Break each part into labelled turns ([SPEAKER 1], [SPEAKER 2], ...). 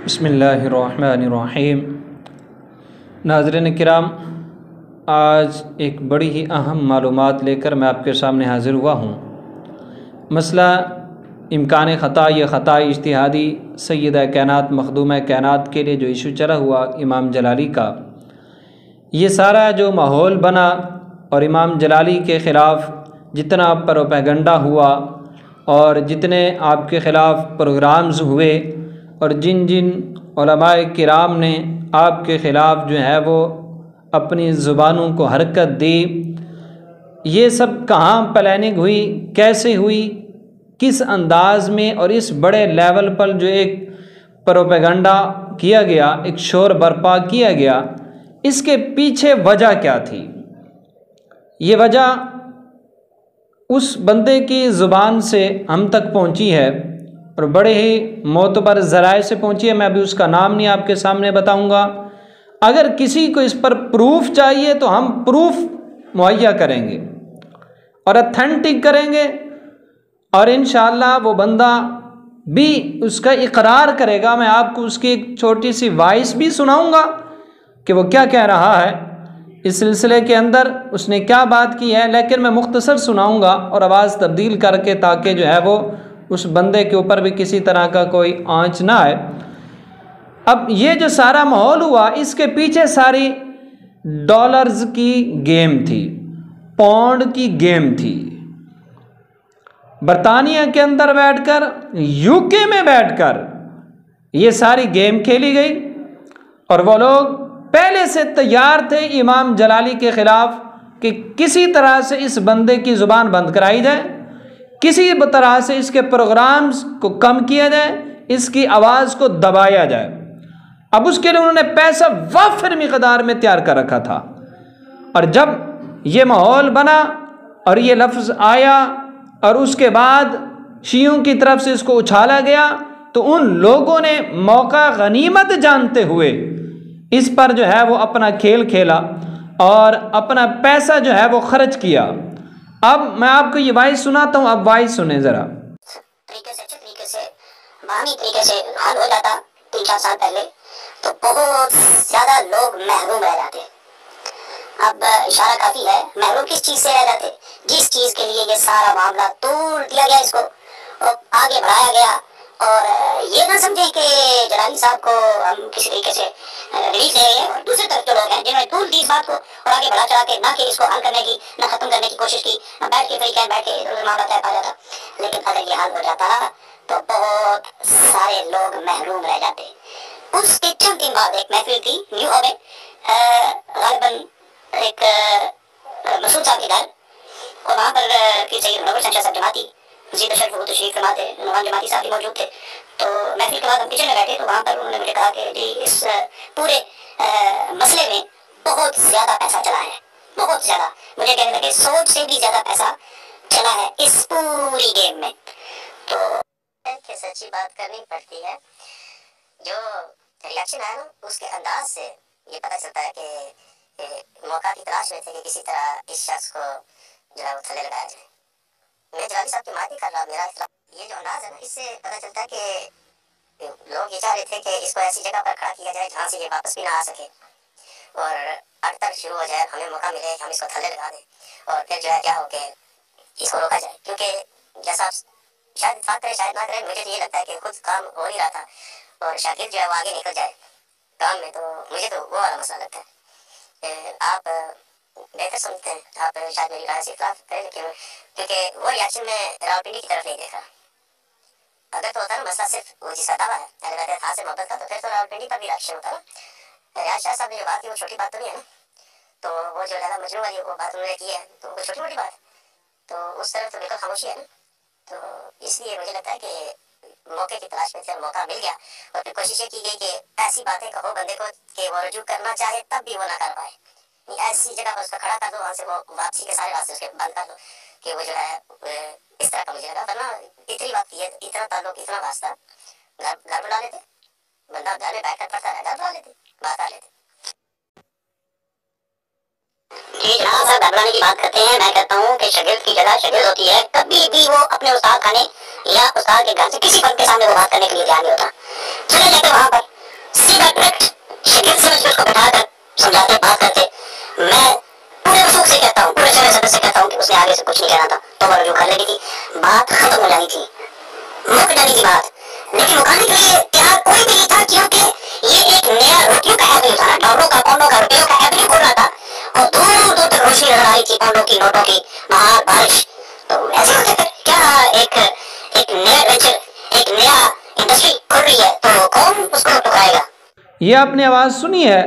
[SPEAKER 1] बिस्मिल्लाहिर्रहमानिर्रहीम। नाज़रीन किराम, आज एक बड़ी ही अहम मालूमात लेकर मैं आपके सामने हाज़िर हुआ हूँ। मसला इम्कान ख़ता या ख़ता इज्तिहादी सय्यदा कायनात मखदूम कायनात के लिए जो इशू चला हुआ इमाम जलाली का, ये सारा जो माहौल बना और इमाम जलाली के ख़िलाफ़ जितना प्रोपेगेंडा हुआ और जितने आपके ख़िलाफ़ प्रोग्राम्स हुए और जिन जिन उलमाए किराम ने आपके ख़िलाफ़ जो है वो अपनी ज़ुबानों को हरकत दी, ये सब कहाँ प्लानिंग हुई, कैसे हुई, किस अंदाज़ में और इस बड़े लेवल पर जो एक प्रोपेगेंडा किया गया, एक शोर बर्पा किया गया, इसके पीछे वजह क्या थी? ये वजह उस बंदे की ज़ुबान से हम तक पहुंची है और बड़े ही मोतबर ज़राए से पहुंची है। मैं अभी उसका नाम नहीं आपके सामने बताऊंगा। अगर किसी को इस पर प्रूफ चाहिए तो हम प्रूफ मुहैया करेंगे और अथेंटिक करेंगे और इंशाअल्लाह वो बंदा भी उसका इकरार करेगा। मैं आपको उसकी एक छोटी सी वॉइस भी सुनाऊंगा कि वो क्या कह रहा है इस सिलसिले के अंदर, उसने क्या बात की है, लेकिन मैं मुख्तसर सुनाऊंगा और आवाज़ तब्दील करके, ताकि जो है वो उस बंदे के ऊपर भी किसी तरह का कोई आंच ना आए। अब ये जो सारा माहौल हुआ, इसके पीछे सारी डॉलर्स की गेम थी, पाउंड की गेम थी। बरतानिया के अंदर बैठकर, यूके में बैठकर ये सारी गेम खेली गई और वो लोग पहले से तैयार थे इमाम जलाली के ख़िलाफ़ कि किसी तरह से इस बंदे की ज़ुबान बंद कराई जाए, किसी तरह से इसके प्रोग्राम्स को कम किया जाए, इसकी आवाज़ को दबाया जाए। अब उसके लिए उन्होंने पैसा वाफिर मिक़दार में तैयार कर रखा था। और जब ये माहौल बना और ये लफ्ज़ आया और उसके बाद शियों की तरफ से इसको उछाला गया, तो उन लोगों ने मौका गनीमत जानते हुए इस पर जो है वो अपना खेल खेला और अपना पैसा जो है वो खर्च किया। अब मैं आपको ये वॉइस सुनाता हूँ, अब वॉइस सुने ज़रा।
[SPEAKER 2] अच्छे तरीके से बाहमी तरीके से हल हो जाता 3-4 साल पहले, तो बहुत ज़्यादा लोग महरूम रह जाते। अब इशारा काफ़ी है, महरूम किस चीज़ से रह जाते? जिस चीज़ के लिए ये सारा मामला तोड़ दिया गया, इसको और आगे बढ़ाया गया। और ये ना समझें कि जलाली साहब को हम किसी तरीके से रिलीफ दे रहे हैं और दूसरी तरफ जो लोग हैं जिन्होंने तूल दी इस बात को और आगे बढ़ा चढ़ा के ना कि इसको हल करने की, ना खत्म करने की कोशिश की, बैठ के बैठ के मामला तय पा जाता। लेकिन अगर ये हल हो जाता तो बहुत सारे लोग महरूम रह जाते। उसके चंद दिन बाद एक महफिल थी न्यू हॉल में, गालिबन एक मसूद साहब के घर, और वहाँ पर फिर सैयद मुनव्वर साहब जमाती जी तशरीफ वो तशरीफ फरमाते, नवान जमाती साहब भी मौजूद थे। तो महफिल के बाद हम किचन में बैठे, तो वहाँ पर उन्होंने मुझे कहा कि जी इस पूरे मसले में बहुत ज़्यादा पैसा चला है, बहुत ज़्यादा, मुझे कहने लगे सोच से भी ज़्यादा पैसा चला है इस पूरी गेम में। तो सच्ची बात करनी पड़ती है। जो रिएक्शन आया ना, उसके अंदाज से ये पता चलता है कि मौका की तलाश में थे कि किसी तरह इस शख्स को जो है वो थले लगाया जाए। मैं जलाली साहब की बात नहीं कर रहा, मेरा ये जो अंदाज है ना, इससे पता चलता है कि लोग ये चाह रहे थे कि इसको ऐसी जगह पर खड़ा किया जाए जहाँ से ये वापस भी ना आ सके और अड़तर शुरू हो जाए, हमें मौका मिले हम इसको थले लगा दें और फिर जो है क्या हो कि इसको रोका जाए। क्योंकि जैसा शायद इत्तेफाक करे शायद ना करे, मुझे तो ये लगता है कि खुद काम हो नहीं रहा था और शागिर्द जो है वो आगे निकल जाए काम में, तो मुझे तो वो वाला मसला लगता है। आप बेहतर समझते हैं, आप शायद मेरी राय से इख्तिलाफ करें, लेकिन क्योंकि वो रिएक्शन में रावलपिंडी की तरफ नहीं देखा। अगर तो होता ना मसला सिर्फ वो जिसका दावा है, अगर कहते था से मोहब्बत का, तो फिर तो रावलपिंडी पर भी रिएक्शन होता ना। रियाज शाह साहब ने जो बात की वो छोटी बात तो नहीं है ना, तो वो जो लैला मजनू वाली वो बात उन्होंने की है, तो वो छोटी मोटी बात है, तो उस तरफ तो बिल्कुल खामोशी है ना। तो इसलिए मुझे लगता है कि मौके की तलाश में थे, मौका मिल गया और फिर कोशिशें की गई कि ऐसी बातें कहो बंदे को कि वो रुजू करना चाहे तब भी वो ना कर पाए। ऐसी जगह पर उसको खड़ा कर दो, वहाँ से वो वापसी के सारे रास्ते उसके बंद कर दो कि वो जो है इस तरह का मुझे लगा। वरना इतनी बात की है, इतना ताल्लुक, इतना वास्ता, घर बुला लेते, बंदा घर में बैठकर पढ़ता रहे, घर बुला लेते, बात आ लेते। जी जनाब साहब, घर बुलाने की बात करते हैं। मैं कहता हूँ कि शागिर्द की जगह शागिर्द होती है, कभी भी वो अपने उस्ताद खाने या उस्ताद के घर से किसी फर्द के सामने वो बात करने के लिए तैयार नहीं होता। चले जाते वहाँ पर से कुछ नहीं कहना था, तौबा रजू कर लेनी थी, बात खत्म हो जानी थी, मुक जानी थी बात। लेकिन मुकाने के लिए तैयार कोई भी नहीं था, क्योंकि ये एक नया रुपयों का ऐप नहीं था, डॉलरों का, पाउंडों का, रुपयों का ऐप नहीं खोल रहा था, और दूर दूर तक रोशनी नजर आ रही थी, पाउंडों की, नोटों की, बाहर बारिश। तो ऐसे होते फिर क्या एक नया वेंचर, एक नया इंडस्ट्री खुल रही है, तो कौन उसको टुकराएगा?
[SPEAKER 1] ये आपने आवाज़ सुनी है।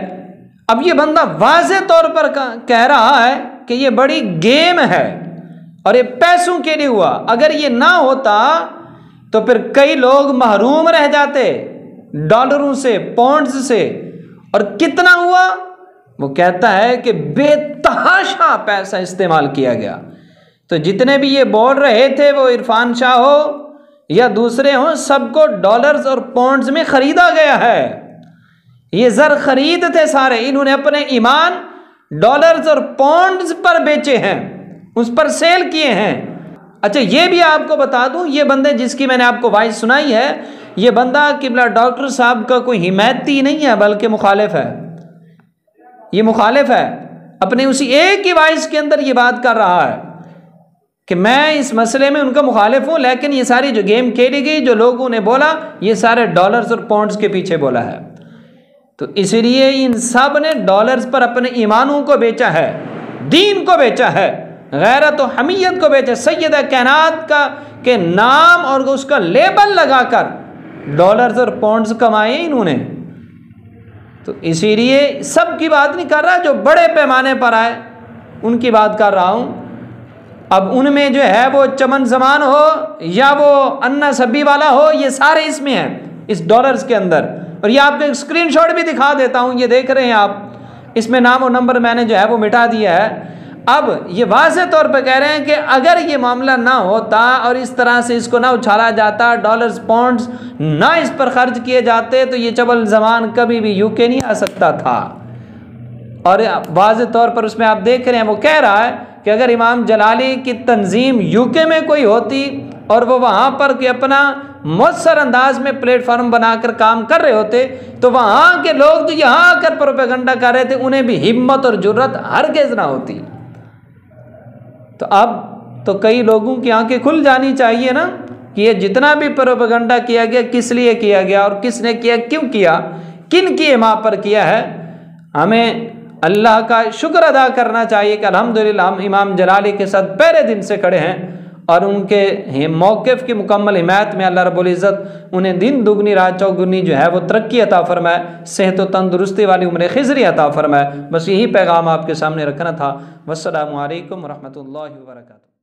[SPEAKER 1] अब ये बंदा वाज़े तौर पर कह रहा है कि ये बड़ी गेम है और ये पैसों के लिए हुआ। अगर ये ना होता तो फिर कई लोग महरूम रह जाते डॉलरों से, पौंड्स से। और कितना हुआ? वो कहता है कि बेतहाशा पैसा इस्तेमाल किया गया। तो जितने भी ये बोल रहे थे, वो इरफान शाह हो या दूसरे हों, सबको डॉलर्स और पौंड्स में ख़रीदा गया है। ये ज़र खरीद थे सारे, इन्होंने अपने ईमान डॉलर्स और पौंड्स पर बेचे हैं, उस पर सेल किए हैं। अच्छा, ये भी आपको बता दूं, ये बंदे जिसकी मैंने आपको वॉइस सुनाई है, ये बंदा किबला डॉक्टर साहब का कोई हिमायती नहीं है, बल्कि मुखालिफ है। ये मुखालिफ है, अपने उसी एक ही वॉइस के अंदर ये बात कर रहा है कि मैं इस मसले में उनका मुखालिफ हूँ, लेकिन ये सारी जो गेम खेली गई, जो लोगों ने बोला, ये सारे डॉलर्स और पौंड्स के पीछे बोला है। तो इसलिए इन सब ने डॉलर्स पर अपने ईमानों को बेचा है, दीन को बेचा है, गैरत और हमीयत को बेचा। सैयद कायनात का के नाम और उसका लेबल लगाकर डॉलर्स और पौंड्स कमाए इन्होंने। तो इसीलिए सब की बात नहीं कर रहा, जो बड़े पैमाने पर आए उनकी बात कर रहा हूँ। अब उनमें जो है वो चमन जमान हो या वो अन्ना सब्बी वाला हो, ये सारे इसमें हैं, इस डॉलर्स के अंदर। और ये आपको एक स्क्रीनशॉट भी दिखा देता हूँ, ये देख रहे हैं आप, इसमें नाम और नंबर मैंने जो है वो मिटा दिया है। अब ये वाज़े तौर पर कह रहे हैं कि अगर ये मामला ना होता और इस तरह से इसको ना उछाला जाता, डॉलर्स पौंड्स ना इस पर खर्च किए जाते, तो ये चबल जमान कभी भी यूके नहीं आ सकता था। और वाज़े तौर पर उसमें आप देख रहे हैं, वो कह रहा है कि अगर इमाम जलाली की तंजीम यूके में कोई होती और वो वहाँ पर कि अपना मौसर अंदाज में प्लेटफार्म बनाकर काम कर रहे होते, तो वहाँ के लोग जो यहाँ आकर प्रोपेगेंडा कर रहे थे, उन्हें भी हिम्मत और जुर्रत हरगिज़ ना होती। तो अब तो कई लोगों की आंखें खुल जानी चाहिए ना कि ये जितना भी प्रोपेगेंडा किया गया, किस लिए किया गया और किसने किया, क्यों किया, किन की हिमा पर किया है। हमें अल्लाह का शुक्र अदा करना चाहिए कि अल्हम्दुलिल्लाह हम इमाम जलाली के साथ पहले दिन से खड़े हैं और उनके मौक़िफ़ की मुकम्मल हिमायत में अल्लाह रब्बुल इज़्ज़त उन्हें दिन दुगनी रात चौगुनी जो है वो तरक्की अता फरमाए, सेहत व तंदुरुस्ती वाली उम्र खिज़री अता फरमाए। बस यही पैगाम आपके सामने रखना था। वस्सलामु अलैकुम व रहमतुल्लाहि व बरकातुहू।